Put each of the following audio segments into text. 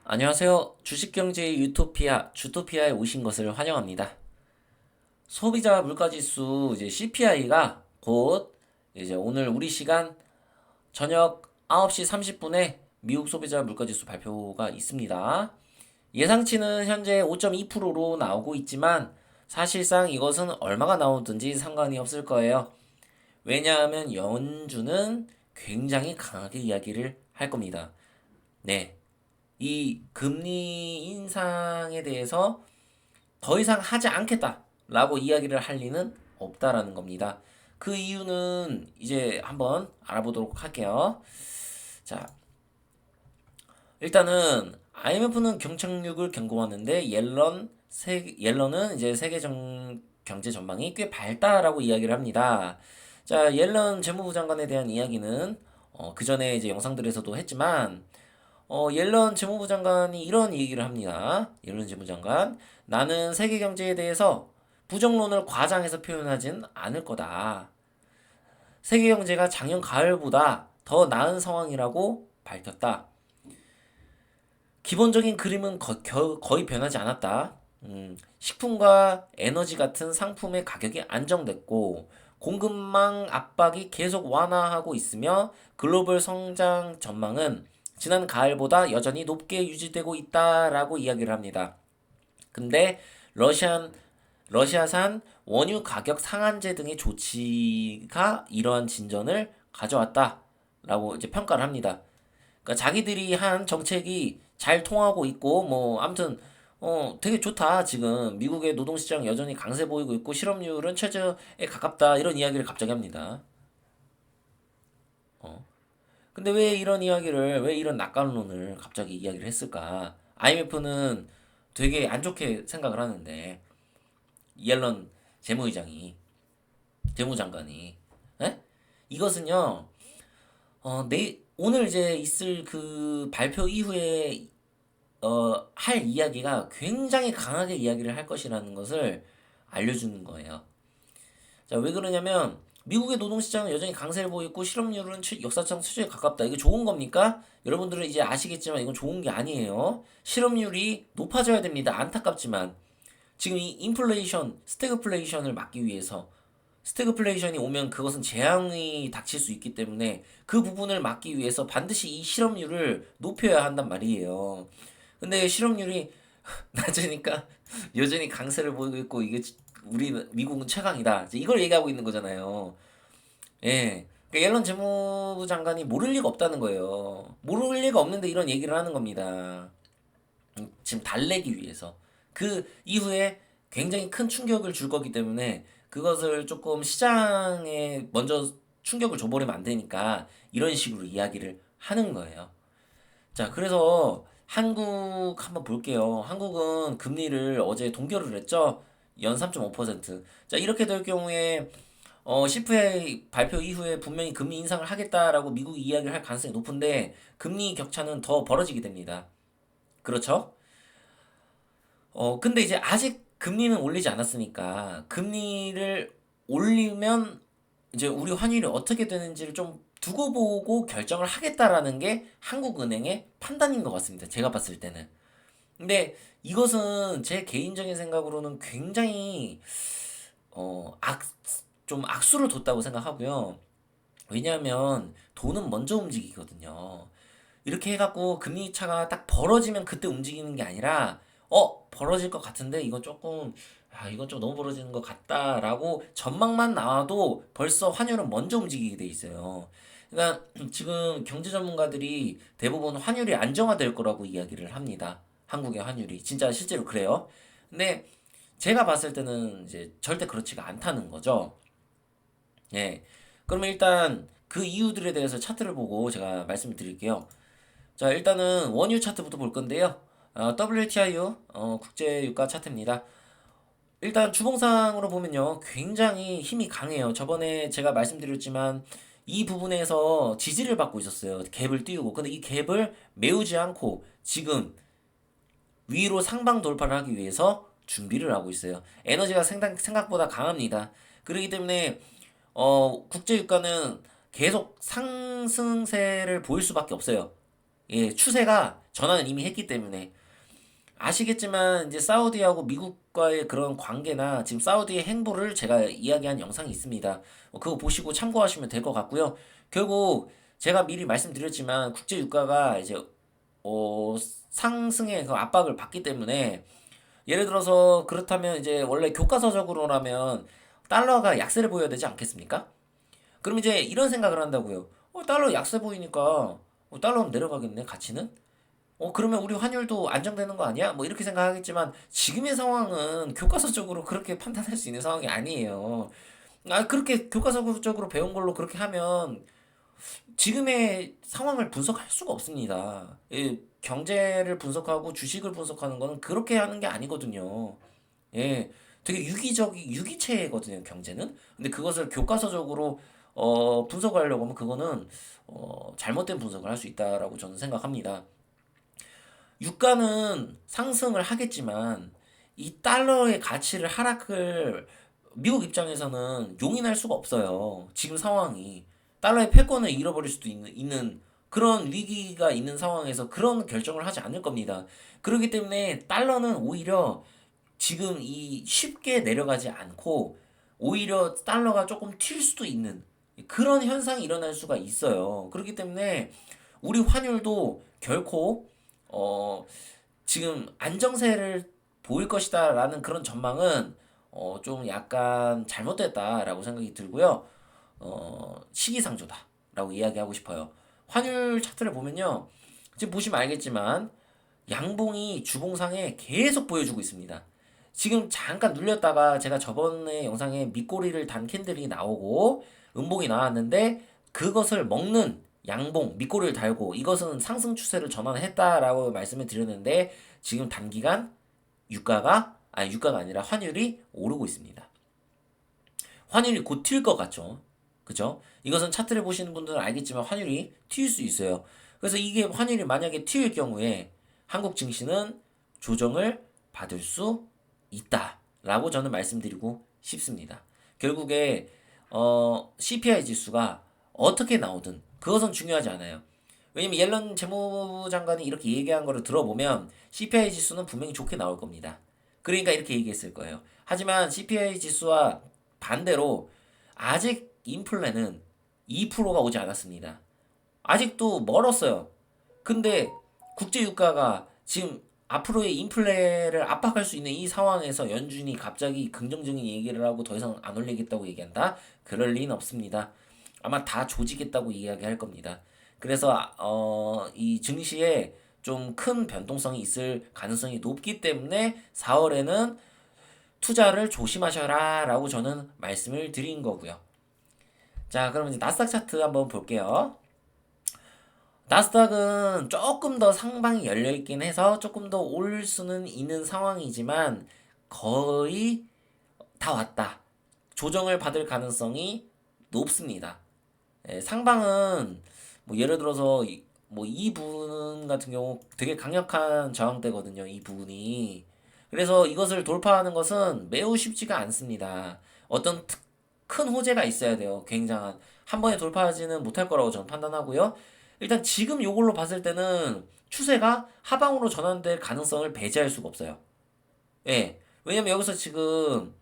안녕하세요. 주식경제의 유토피아, 주토피아에 오신 것을 환영합니다. 소비자 물가지수 이제 CPI가 곧 이제 오늘 우리 시간 저녁 9시 30분에 미국 소비자 물가지수 발표가 있습니다. 예상치는 현재 5.2%로 나오고 있지만 사실상 이것은 얼마가 나오든지 상관이 없을 거예요. 왜냐하면 연준은 굉장히 강하게 이야기를 할 겁니다. 네. 이 금리 인상에 대해서 더 이상 하지 않겠다라고 이야기를 할 리는 없다라는 겁니다. 그 이유는 이제 한번 알아보도록 할게요. 자, 일단은 IMF는 경착륙을 경고하는데 옐런은 이제 경제 전망이 꽤 밝다라고 이야기를 합니다. 자, 옐런 재무부 장관에 대한 이야기는 그 전에 이제 영상들에서도 했지만 옐런 재무부 장관이 이런 얘기를 합니다. 옐런 재무장관, 나는 세계 경제에 대해서 부정론을 과장해서 표현하진 않을 거다. 세계 경제가 작년 가을보다 더 나은 상황이라고 밝혔다. 기본적인 그림은 거의 변하지 않았다. 식품과 에너지 같은 상품의 가격이 안정됐고 공급망 압박이 계속 완화하고 있으며 글로벌 성장 전망은 지난 가을보다 여전히 높게 유지되고 있다라고 이야기를 합니다. 근데 러시안 러시아산 원유 가격 상한제 등의 조치가 이러한 진전을 가져왔다라고 이제 평가를 합니다. 그러니까 자기들이 한 정책이 잘 통하고 있고 뭐 아무튼 되게 좋다. 지금 미국의 노동시장 여전히 강세 보이고 있고 실업률은 최저에 가깝다 이런 이야기를 갑자기 합니다. 어. 근데 왜 이런 낙관론을 갑자기 이야기를 했을까? IMF는 되게 안 좋게 생각을 하는데 옐런 재무의장이 재무장관이 에? 이것은요. 오늘 이제 있을 그 발표 이후에 할 이야기가 굉장히 강하게 이야기를 할 것이라는 것을 알려주는 거예요. 자, 왜 그러냐면 미국의 노동시장은 여전히 강세를 보이고 실업률은 역사상 최저에 가깝다. 이게 좋은 겁니까? 여러분들은 이제 아시겠지만 이건 좋은 게 아니에요. 실업률이 높아져야 됩니다. 안타깝지만 지금 이 스태그플레이션을 막기 위해서 스태그플레이션이 오면 그것은 재앙이 닥칠 수 있기 때문에 그 부분을 막기 위해서 반드시 이 실업률을 높여야 한단 말이에요. 근데 실업률이 낮으니까 여전히 강세를 보이고 있고 이게 우리 미국은 최강이다. 이걸 얘기하고 있는 거잖아요. 예. 그러니까 옐런 재무부 장관이 모를 리가 없다는 거예요. 모를 리가 없는데 이런 얘기를 하는 겁니다. 지금 달래기 위해서. 그 이후에 굉장히 큰 충격을 줄 거기 때문에 그것을 조금 시장에 먼저 충격을 줘버리면 안 되니까 이런 식으로 이야기를 하는 거예요. 자, 그래서 한국 한번 볼게요. 한국은 금리를 어제 동결을 했죠. 연 3.5%. 자, 이렇게 될 경우에 CPI 발표 이후에 분명히 금리 인상을 하겠다라고 미국이 이야기를 할 가능성이 높은데 금리 격차는 더 벌어지게 됩니다. 그렇죠? 근데 이제 아직 금리는 올리지 않았으니까 금리를 올리면 이제 우리 환율이 어떻게 되는지를 좀 두고 보고 결정을 하겠다라는 게 한국은행의 판단인 것 같습니다. 제가 봤을 때는. 근데 이것은 제 개인적인 생각으로는 굉장히 어, 악, 좀 악수를 뒀다고 생각하고요. 왜냐하면 돈은 먼저 움직이거든요. 이렇게 해갖고 금리 차가 딱 벌어지면 그때 움직이는 게 아니라 벌어질 것 같은데 이거 조금 이건 좀 너무 벌어지는 것 같다라고 전망만 나와도 벌써 환율은 먼저 움직이게 돼 있어요. 그러니까 지금 경제 전문가들이 대부분 환율이 안정화될 거라고 이야기를 합니다. 한국의 환율이 진짜 실제로 그래요. 근데 제가 봤을 때는 이제 절대 그렇지가 않다는 거죠. 예. 그러면 일단 그 이유들에 대해서 차트를 보고 제가 말씀을 드릴게요. 자, 일단은 원유 차트부터 볼 건데요. WTI유 국제 유가 차트입니다. 일단 주봉상으로 보면요. 굉장히 힘이 강해요. 저번에 제가 말씀드렸지만 이 부분에서 지지를 받고 있었어요. 갭을 띄우고. 근데 이 갭을 메우지 않고 지금 위로 상방 돌파를 하기 위해서 준비를 하고 있어요. 에너지가 생각보다 강합니다. 그렇기 때문에 국제 유가는 계속 상승세를 보일 수밖에 없어요. 예, 추세가 전환을 이미 했기 때문에 아시겠지만 이제 사우디하고 미국과의 그런 관계나 지금 사우디의 행보를 제가 이야기한 영상이 있습니다. 그거 보시고 참고하시면 될 것 같고요. 결국 제가 미리 말씀드렸지만 국제 유가가 이제 어, 상승의 그 압박을 받기 때문에 예를 들어서 그렇다면 이제 원래 교과서적으로라면 달러가 약세를 보여야 되지 않겠습니까? 그럼 이제 이런 생각을 한다고요. 달러 약세 보이니까 달러는 내려가겠네, 가치는? 그러면 우리 환율도 안정되는 거 아니야? 뭐 이렇게 생각하겠지만 지금의 상황은 교과서적으로 그렇게 판단할 수 있는 상황이 아니에요. 그렇게 교과서적으로 배운 걸로 그렇게 하면 지금의 상황을 분석할 수가 없습니다. 경제를 분석하고 주식을 분석하는 거는 그렇게 하는 게 아니거든요. 예, 되게 유기체거든요, 경제는. 근데 그것을 교과서적으로 분석하려고 하면 그거는 잘못된 분석을 할 수 있다라고 저는 생각합니다. 유가는 상승을 하겠지만 이 달러의 가치를 하락을 미국 입장에서는 용인할 수가 없어요. 지금 상황이 달러의 패권을 잃어버릴 수도 있는 그런 위기가 있는 상황에서 그런 결정을 하지 않을 겁니다. 그렇기 때문에 달러는 오히려 지금 이 쉽게 내려가지 않고 오히려 달러가 조금 튈 수도 있는 그런 현상이 일어날 수가 있어요. 그렇기 때문에 우리 환율도 결코 어 지금 안정세를 보일 것이다라는 그런 전망은 좀 약간 잘못됐다라고 생각이 들고요. 시기상조다라고 이야기하고 싶어요. 환율 차트를 보면요. 지금 보시면 알겠지만 양봉이 주봉상에 계속 보여주고 있습니다. 지금 잠깐 눌렸다가 제가 저번에 영상에 밑꼬리를 단 캔들이 나오고 음봉이 나왔는데 그것을 먹는 양봉, 밑꼬리를 달고 이것은 상승 추세를 전환했다라고 말씀을 드렸는데 지금 단기간 유가가 아니라 환율이 오르고 있습니다. 환율이 곧 튈 것 같죠? 그죠? 이것은 차트를 보시는 분들은 알겠지만 환율이 튈 수 있어요. 그래서 이게 환율이 만약에 튈 경우에 한국 증시는 조정을 받을 수 있다라고 저는 말씀드리고 싶습니다. 결국에 CPI 지수가 어떻게 나오든 그것은 중요하지 않아요. 왜냐면 옐런 재무부 장관이 이렇게 얘기한 거를 들어보면 CPI 지수는 분명히 좋게 나올 겁니다. 그러니까 이렇게 얘기했을 거예요. 하지만 CPI 지수와 반대로 아직 인플레는 2%가 오지 않았습니다. 아직도 멀었어요. 근데 국제 유가가 지금 앞으로의 인플레를 압박할 수 있는 이 상황에서 연준이 갑자기 긍정적인 얘기를 하고 더 이상 안 올리겠다고 얘기한다? 그럴 리는 없습니다. 아마 다 조지겠다고 이야기할 겁니다. 그래서 이 증시에 좀 큰 변동성이 있을 가능성이 높기 때문에 4월에는 투자를 조심하셔라 라고 저는 말씀을 드린 거고요. 자, 그럼 이제 나스닥 차트 한번 볼게요. 나스닥은 조금 더 상방이 열려 있긴 해서 조금 더 올 수는 있는 상황이지만 거의 다 왔다. 조정을 받을 가능성이 높습니다. 상방은 뭐 예를 들어서 뭐이 부분 같은 경우 되게 강력한 저항대거든요. 이 부분이. 그래서 이것을 돌파하는 것은 매우 쉽지가 않습니다. 어떤 큰 호재가 있어야 돼요. 굉장한 한 번에 돌파하지는 못할 거라고 저는 판단하고요. 일단 지금 요걸로 봤을 때는 추세가 하방으로 전환될 가능성을 배제할 수가 없어요. 예. 왜냐면 여기서 지금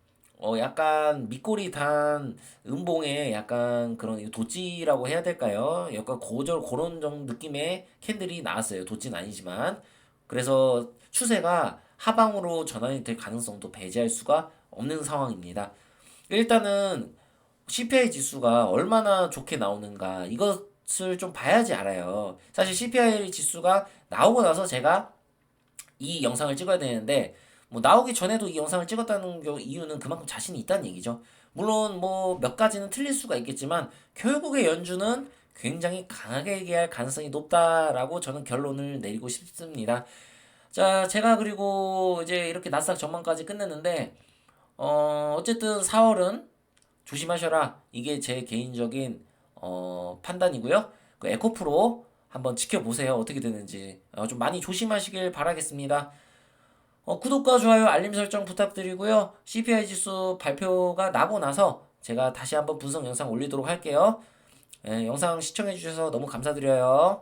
약간 밑꼬리 단 음봉에 약간 그런 도찌라고 해야 될까요? 약간 고절 그런 정도 느낌의 캔들이 나왔어요. 도찌는 아니지만. 그래서 추세가 하방으로 전환이 될 가능성도 배제할 수가 없는 상황입니다. 일단은 CPI 지수가 얼마나 좋게 나오는가 이것을 좀 봐야지 알아요. 사실 CPI 지수가 나오고 나서 제가 이 영상을 찍어야 되는데 뭐 나오기 전에도 이 영상을 찍었다는 이유는 그만큼 자신이 있다는 얘기죠. 물론 뭐 몇 가지는 틀릴 수가 있겠지만 결국에 연준은 굉장히 강하게 얘기할 가능성이 높다라고 저는 결론을 내리고 싶습니다. 자, 제가 그리고 이제 이렇게 나스닥 전망까지 끝냈는데 어쨌든 4월은 조심하셔라. 이게 제 개인적인 판단이고요. 그 에코프로 한번 지켜보세요. 어떻게 되는지. 좀 많이 조심하시길 바라겠습니다. 구독과 좋아요, 알림 설정 부탁드리고요. CPI 지수 발표가 나고 나서 제가 다시 한번 분석 영상 올리도록 할게요. 영상 시청해주셔서 너무 감사드려요.